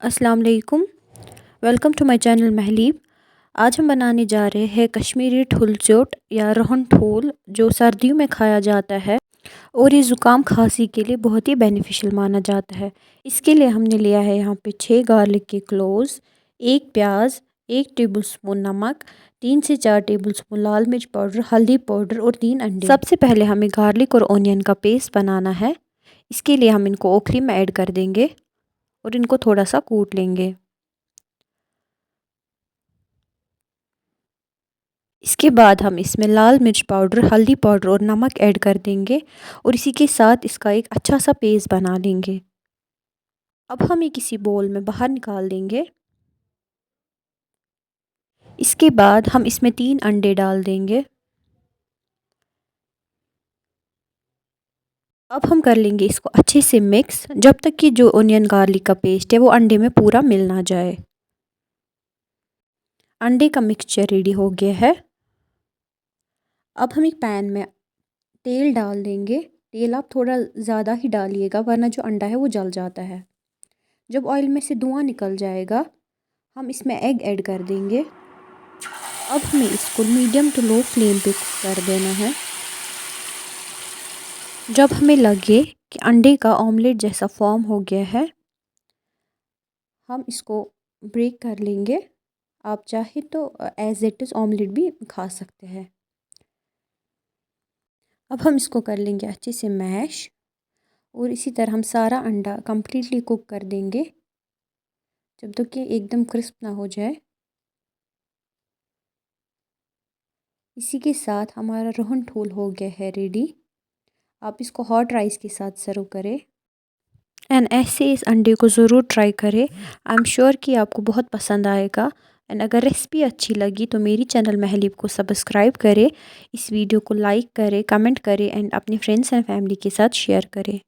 अस्सलाम वालेकुम। Welcome to my channel महलीब। आज हम बनाने जा रहे हैं कश्मीरी ठुल चोट या रोहन ठोल, जो सर्दियों में खाया जाता है और ये ज़ुकाम खांसी के लिए बहुत ही बेनिफिशियल माना जाता है। इसके लिए हमने लिया है यहाँ पे 6 गार्लिक के क्लोव्स, 1 प्याज, 1 टेबलस्पून नमक, 3 से 4 टेबलस्पून लाल मिर्च पाउडर, हल्दी पाउडर और 3 अंडे। सबसे पहले हमें गार्लिक और ऑनियन का पेस्ट बनाना है। इसके लिए हम इनको ओखली में ऐड कर देंगे और इनको थोड़ा सा कूट लेंगे। इसके बाद हम इसमें लाल मिर्च पाउडर, हल्दी पाउडर और नमक ऐड कर देंगे और इसी के साथ इसका एक अच्छा सा पेस्ट बना लेंगे। अब हम ये किसी बोल में बाहर निकाल देंगे। इसके बाद हम इसमें 3 अंडे डाल देंगे। अब हम कर लेंगे इसको अच्छे से मिक्स, जब तक कि जो ओनियन गार्लिक का पेस्ट है वो अंडे में पूरा मिल ना जाए। अंडे का मिक्सचर रेडी हो गया है। अब हम एक पैन में तेल डाल देंगे। तेल आप थोड़ा ज़्यादा ही डालिएगा वरना जो अंडा है वो जल जाता है। जब ऑयल में से धुआं निकल जाएगा हम इसमें एग ऐड कर देंगे। अब हमें इसको मीडियम टू लो फ्लेम पे कुक कर देना है। जब हमें लगे कि अंडे का ऑमलेट जैसा फॉर्म हो गया है हम इसको ब्रेक कर लेंगे। आप चाहे तो एज इट इज़ ऑमलेट भी खा सकते हैं। अब हम इसको कर लेंगे अच्छे से मैश और इसी तरह हम सारा अंडा कम्प्लीटली कुक कर देंगे जब तक कि एकदम क्रिस्प ना हो जाए। इसी के साथ हमारा रोहन ठोल हो गया है रेडी। आप इसको हॉट राइस के साथ सर्व करें एंड ऐसे इस अंडे को ज़रूर ट्राई करें। आई एम श्योर कि आपको बहुत पसंद आएगा। एंड अगर रेसिपी अच्छी लगी तो मेरी चैनल महलीब को सब्सक्राइब करें, इस वीडियो को लाइक करें, कमेंट करें एंड अपने फ्रेंड्स एंड फैमिली के साथ शेयर करें।